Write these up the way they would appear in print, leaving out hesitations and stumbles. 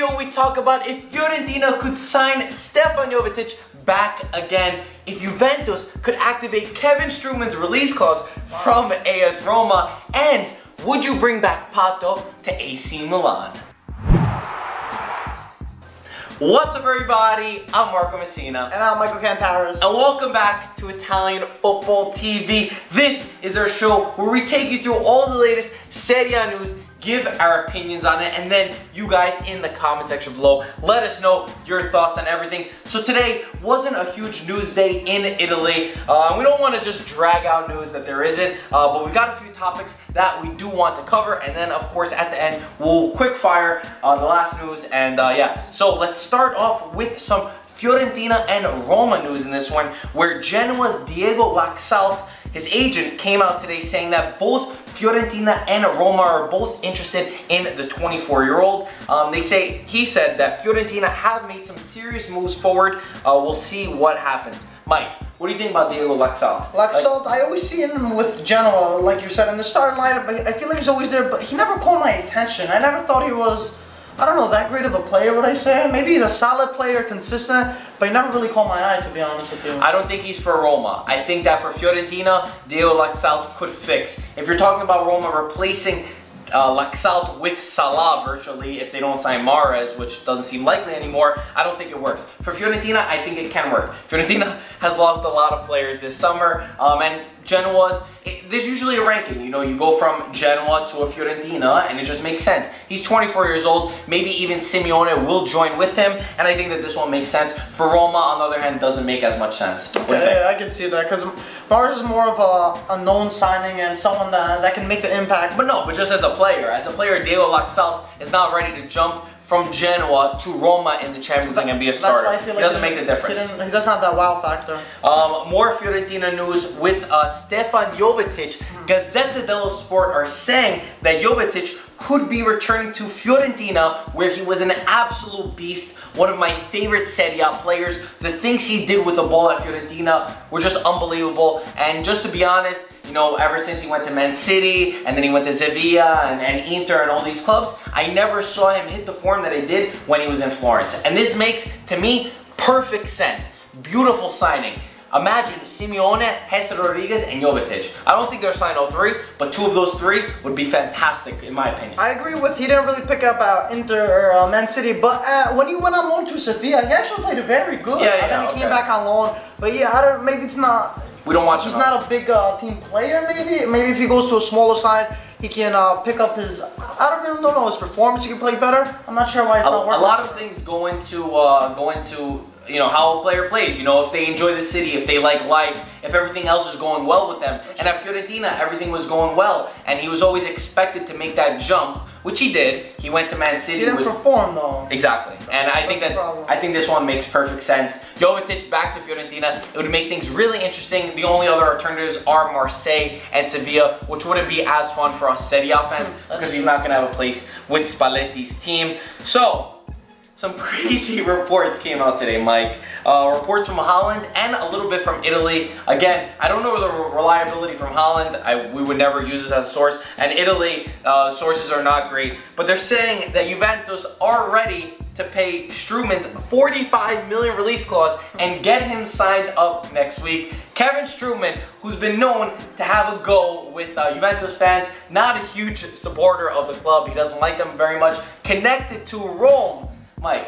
video we talk about if Fiorentina could sign Stefan Jovetic back again, if Juventus could activate Kevin Strootman's release clause from AS Roma, and would you bring back Pato to AC Milan? What's up everybody, I'm Marco Messina. And I'm Michael Cantaris. And welcome back to Italian Football TV. This is our show where we take you through all the latest Serie news, give our opinions on it, and then you guys in the comment section below let us know your thoughts on everything. So today wasn't a huge news day in Italy. We don't want to just drag out news that there isn't, but we got a few topics that we do want to cover, and then of course at the end we'll quick fire the last news, and yeah. So let's start off with some Fiorentina and Roma news in this one, where Genoa's Diego Laxalt, his agent, came out today saying that both Fiorentina and Roma are both interested in the 24-year-old. He said that Fiorentina have made some serious moves forward. We'll see what happens. Mike, what do you think about Diego Laxalt? Laxalt, I always see him with Genoa, like you said, in the starting lineup. I feel like he's always there, but he never caught my attention. I never thought he was, I don't know, that great of a player, would I say? Maybe he's a solid player, consistent, but he never really caught my eye, to be honest with you. I don't think he's for Roma. I think that for Fiorentina, Diego Laxalt could fix. If you're talking about Roma replacing Laxalt with Salah virtually, if they don't sign Mahrez, which doesn't seem likely anymore, I don't think it works. For Fiorentina, I think it can work. Fiorentina has lost a lot of players this summer, and Genoa's, there's usually a ranking, you know, you go from Genoa to a Fiorentina, and it just makes sense. He's 24 years old, maybe even Simeone will join with him, and I think that this one makes sense. For Roma, on the other hand, doesn't make as much sense. Okay, I can see that, because Mahrez is more of a known signing and someone that can make the impact. But no, but just as a player, Diego Laxalt is not ready to jump from Genoa to Roma in the Champions League and be a starter. He doesn't make the difference. He doesn't have that wow factor. More Fiorentina news with Stefan Jovetic. Gazzetta dello Sport are saying that Jovetic could be returning to Fiorentina, where he was an absolute beast, one of my favorite Serie A players. The things he did with the ball at Fiorentina were just unbelievable, and just to be honest, you know, ever since he went to Man City, and then he went to Sevilla, and Inter, and all these clubs, I never saw him hit the form that he did when he was in Florence. And this makes, to me, perfect sense. Beautiful signing. Imagine Simeone, Hesse Rodriguez, and Jovetic. I don't think they're signed all three, but two of those three would be fantastic, in my opinion. I agree with, he didn't really pick up Inter or Man City, but when he went on loan to Sevilla, he actually played very good. Yeah, then he came back on loan, but yeah, maybe it's not... We don't watch him. He's not a big team player, maybe. Maybe if he goes to a smaller side, he can pick up his, I don't really know his performance, he can play better. I'm not sure why it's not working. A lot of things go into you know, how a player plays, you know, if they enjoy the city, if they like life, if everything else is going well with them. And at Fiorentina, everything was going well, and he was always expected to make that jump, which he did. He went to Man City. He didn't perform though. Exactly, and I think this one makes perfect sense. Jovetic back to Fiorentina, it would make things really interesting. The only other alternatives are Marseille and Sevilla, which wouldn't be as fun for us Serie A fans because he's not going to have a place with Spalletti's team. So, some crazy reports came out today, Mike. Reports from Holland and a little bit from Italy. Again, I don't know the reliability from Holland. We would never use this as a source. And Italy, sources are not great. But they're saying that Juventus are ready to pay Strootman's 45 million release clause and get him signed up next week. Kevin Strootman, who's been known to have a go with Juventus fans, not a huge supporter of the club. He doesn't like them very much. Connected to Rome. Mike,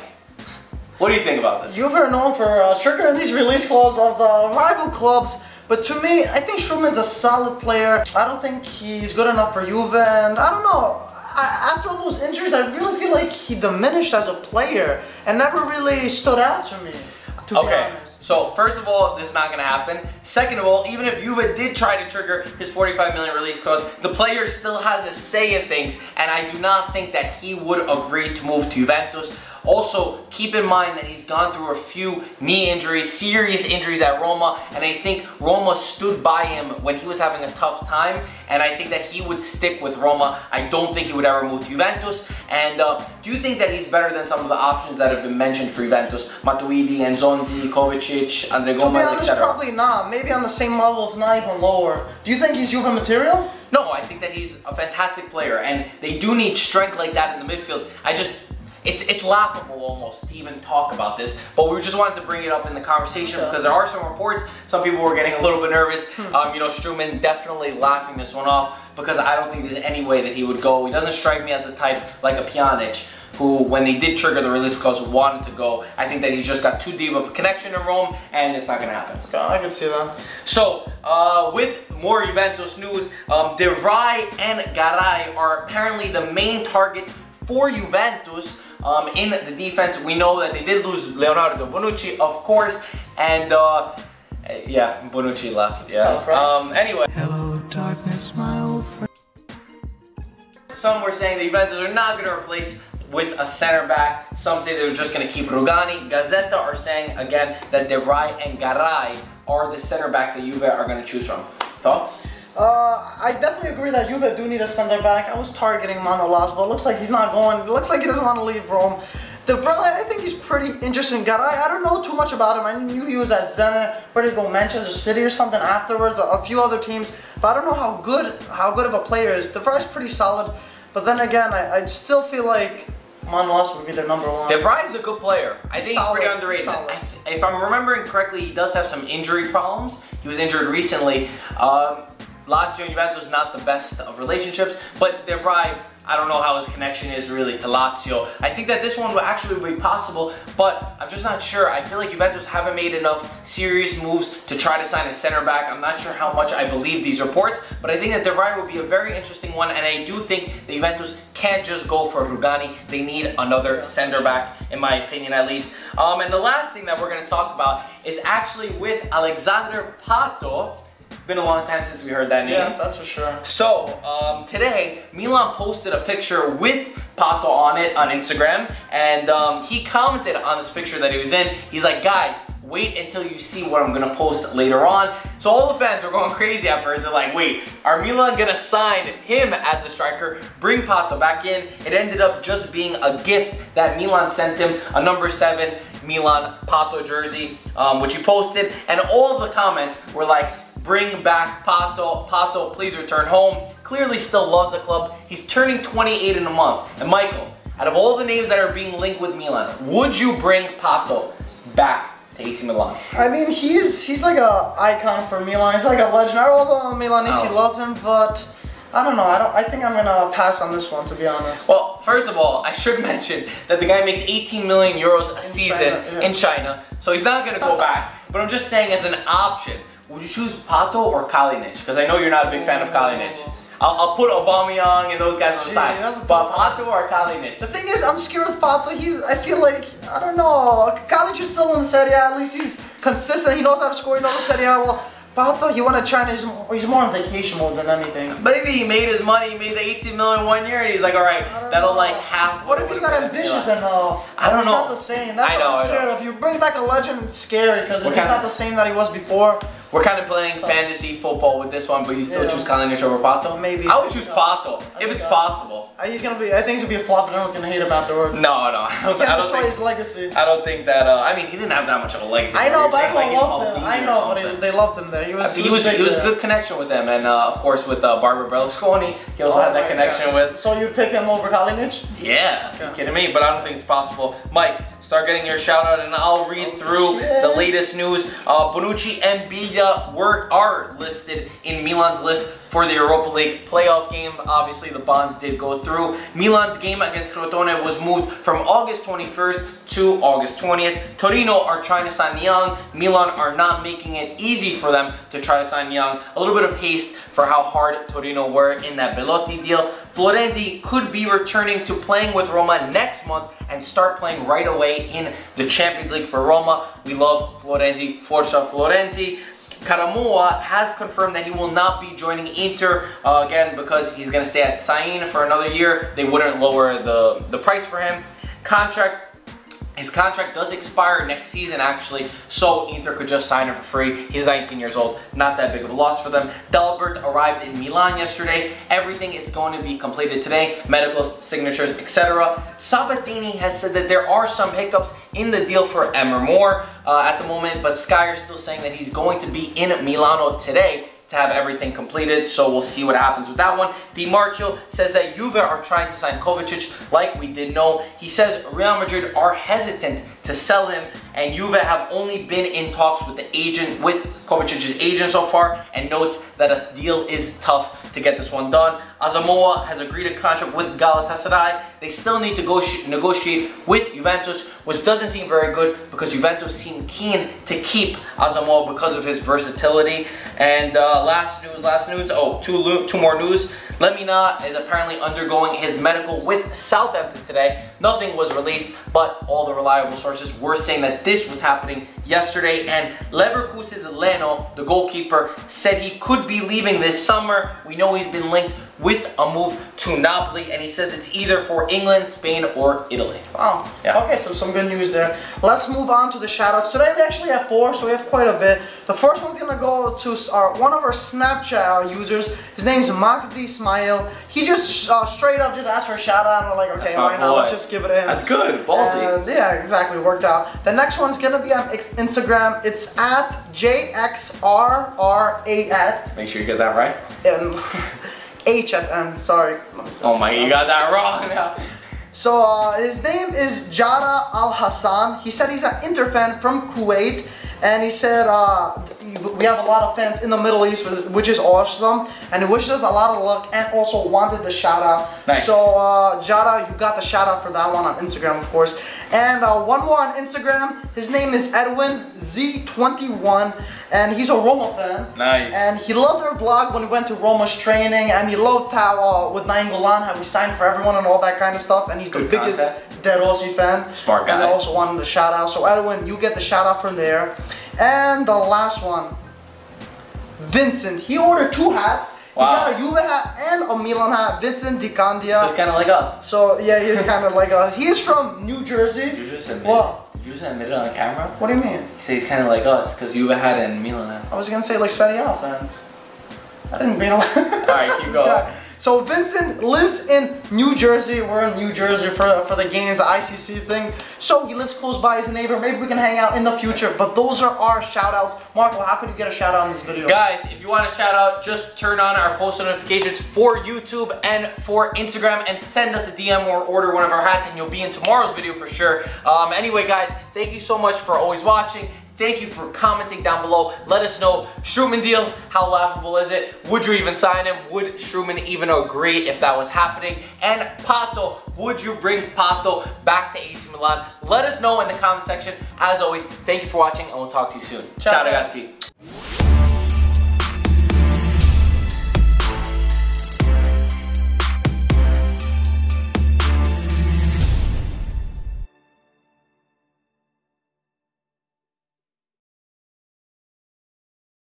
what do you think about this? Juve are known for triggering these release clauses of the rival clubs, but to me, I think Strootman's a solid player. I don't think he's good enough for Juve, and I don't know. After all those injuries, I really feel like he diminished as a player and never really stood out to me, to be honest. So, first of all, this is not going to happen. Second of all, even if Juve did try to trigger his 45 million release clause, the player still has a say in things, and I do not think that he would agree to move to Juventus. Also, keep in mind that he's gone through a few knee injuries, serious injuries at Roma, and I think Roma stood by him when he was having a tough time, and I think that he would stick with Roma. I don't think he would ever move to Juventus. And do you think that he's better than some of the options that have been mentioned for Juventus? Matuidi, Nzonzi, Kovacic, Andre Gomez, etc.? To be honest, probably not. Maybe on the same level, if not even lower. Do you think he's Juve material? No, I think that he's a fantastic player, and they do need strength like that in the midfield. it's laughable almost to even talk about this, but we just wanted to bring it up in the conversation because there are some reports. Some people were getting a little bit nervous. You know, Strootman definitely laughing this one off because I don't think there's any way that he would go. He doesn't strike me as the type like a Pjanic, who, when they did trigger the release clause, wanted to go. I think that he's just got too deep of a connection in Rome, and it's not going to happen. Okay, I can see that. So, with more Juventus news, Vrij and Garay are apparently the main targets for Juventus in the defense. We know that they did lose Leonardo Bonucci, of course, and yeah, Bonucci left. Yeah. Tough, right? Anyway. Hello, darkness, my old friend. Some were saying the Juventus are not going to replace with a center back. Some say they're just going to keep Rugani. Gazzetta are saying again that Vrij and Garay are the center backs that Juve are going to choose from. Thoughts? I definitely agree that Juve do need a center back. I was targeting Manolas, but it looks like he's not going. It looks like he doesn't want to leave Rome. Vrij, I think he's pretty interesting. Garay, I don't know too much about him. I knew he was at Zenit, ready to go Manchester City or something afterwards, a few other teams, but I don't know how good of a player is. Vrij's pretty solid, but then again, I still feel like Manolas would be their number one. Vrij is a good player. I think he's pretty underrated. If I'm remembering correctly, he does have some injury problems. He was injured recently. Lazio and Juventus not the best of relationships, but Vrij, I don't know how his connection is really to Lazio. I think that this one will actually be possible, but I'm just not sure. I feel like Juventus haven't made enough serious moves to try to sign a center back. I'm not sure how much I believe these reports, but I think that Vrij will be a very interesting one, and I do think that Juventus can't just go for Rugani. They need another center back, in my opinion at least. And the last thing that we're going to talk about is actually with Alexandre Pato. Been a long time since we heard that name. Yes, that's for sure. So, today, Milan posted a picture with Pato on it on Instagram, and he commented on this picture that he was in. He's like, guys, wait until you see what I'm gonna post later on. So all the fans were going crazy at first. They're like, wait, are Milan gonna sign him as the striker, bring Pato back in? It ended up just being a gift that Milan sent him, a number 7 Milan Pato jersey, which he posted, and all of the comments were like, bring back Pato. Pato, please return home. Clearly still loves the club. He's turning 28 in a month. And Michael, out of all the names that are being linked with Milan, would you bring Pato back to AC Milan? I mean, he's like an icon for Milan. He's like a legend. All the Milanisti love him, but I don't know. I think I'm gonna pass on this one, to be honest. Well, first of all, I should mention that the guy makes 18 million euros a season in China, so he's not gonna go back. But I'm just saying, as an option, would you choose Pato or Kalinic? Because I know you're not a big fan of Kalinic. I'll put Aubameyang and those guys on the side. But Pato or Kalinic? The thing is, I'm scared with Pato. I feel like, I don't know. Kalinic is still in the Serie. At least he's consistent. He knows how to score. He knows the Serie. Well, Pato, he went to China. He's more on vacation mode than anything. Maybe he made his money. He made the 18 million 1 year, and he's like, all right, that'll like half. What if he's not ambitious enough? I don't know. He's not the same. That's what I'm scared of. If you bring back a legend, it's scary because if he's not the same that he was before. We're kind of playing fantasy football with this one, but you still choose Kalinic over Pato? Maybe. I would choose Pato, if it's possible. I think he's gonna be a flop, and everyone's gonna hate him afterwards. No. I don't destroy his legacy. I don't think that. I mean, he didn't have that much of a legacy. I know, but everyone loved him. I know, but they loved him there. He was a good connection with them, and of course with Barbara Berlusconi, he also had that connection with. So you pick him over Kalinic? Yeah, you kidding me? But I don't think it's possible. Mike, start getting your shout out, and I'll read through the latest news. Bonucci and Biglia are listed in Milan's list for the Europa League playoff game. Obviously, the bonds did go through. Milan's game against Crotone was moved from August 21st to August 20th. Torino are trying to sign Niang. Milan are not making it easy for them to try to sign Niang. A little bit of haste for how hard Torino were in that Belotti deal. Florenzi could be returning to playing with Roma next month and start playing right away in the Champions League for Roma. We love Florenzi. Forza Florenzi. Karamoa has confirmed that he will not be joining Inter again because he's going to stay at Sain for another year. They wouldn't lower the price for him. His contract does expire next season actually, so Inter could just sign him for free. He's 19 years old, not that big of a loss for them. Dalbert arrived in Milan yesterday. Everything is going to be completed today, medicals, signatures, etc. Sabatini has said that there are some hiccups in the deal for Emre Mor at the moment, but Sky are still saying that he's going to be in Milano today to have everything completed, so we'll see what happens with that one. Marzio says that Juve are trying to sign Kovacic, like we did know. He says Real Madrid are hesitant to sell him, and Juve have only been in talks with Kovacic's agent so far, and notes that a deal is tough to get this one done. Asamoah has agreed a contract with Galatasaray. They still need to negotiate with Juventus, which doesn't seem very good because Juventus seem keen to keep Asamoah because of his versatility. And last news. Oh, two more news. Lemina is apparently undergoing his medical with Southampton today. Nothing was released, but all the reliable sources were saying that this was happening yesterday. And Leverkusen's Leno, the goalkeeper, said he could be leaving this summer. We know he's been linked with a move to Napoli, and he says it's either for England, Spain, or Italy. Wow. Yeah. Okay, so some good news there. Let's move on to the shoutouts. Today we actually have 4, so we have quite a bit. The first one's gonna go to one of our Snapchat users. His name is Mahdi Ismail. He just straight up just asked for a shout out, and we're like, okay, why not? Let's just give it to him. That's good, ballsy. And yeah, exactly, worked out. The next one's gonna be on Instagram. It's at JXRRAT. Make sure you get that right. H at end, sorry. Oh my, you got that wrong now. So his name is Jara Al Hassan. He said he's an Inter fan from Kuwait, and he said we have a lot of fans in the Middle East, which is awesome, and he wishes us a lot of luck and also wanted the shout out. Nice. So Jara, you got the shout out for that one on Instagram, of course. And one more on Instagram. His name is Edwin Z21, and he's a Roma fan. Nice. And he loved our vlog when we went to Roma's training, and he loved how with Nainggolan, how we signed for everyone and all that kind of stuff. And he's the biggest De Rossi fan. Smart guy. And I also wanted to shout out. So Edwin, you get the shout out from there. And the last one, Vincent. He ordered 2 hats. Wow. He got a Juve hat and a Milan hat. Vincent Di Candia. So he's kind of like us. So yeah, he is kind of like us. He is from New Jersey. Did you just admit What? Did you just admit it on camera? What do you mean? You say he's kind of like us because Juve had it and Milan hat. I was gonna say like Serie fans. I didn't mean. Alright, keep going. So Vincent lives in New Jersey. We're in New Jersey for the games, the ICC thing. So he lives close by, his neighbor. Maybe we can hang out in the future. But those are our shout outs. Marco, how could you get a shout out in this video? Guys, if you want a shout out, just turn on our post notifications for YouTube and for Instagram and send us a DM or order one of our hats and you'll be in tomorrow's video for sure. Anyway guys, thank you so much for always watching. Thank you for commenting down below. Let us know, Strootman deal, how laughable is it? Would you even sign him? Would Strootman even agree if that was happening? And Pato, would you bring Pato back to AC Milan? Let us know in the comment section. As always, thank you for watching and we'll talk to you soon. Ciao ragazzi.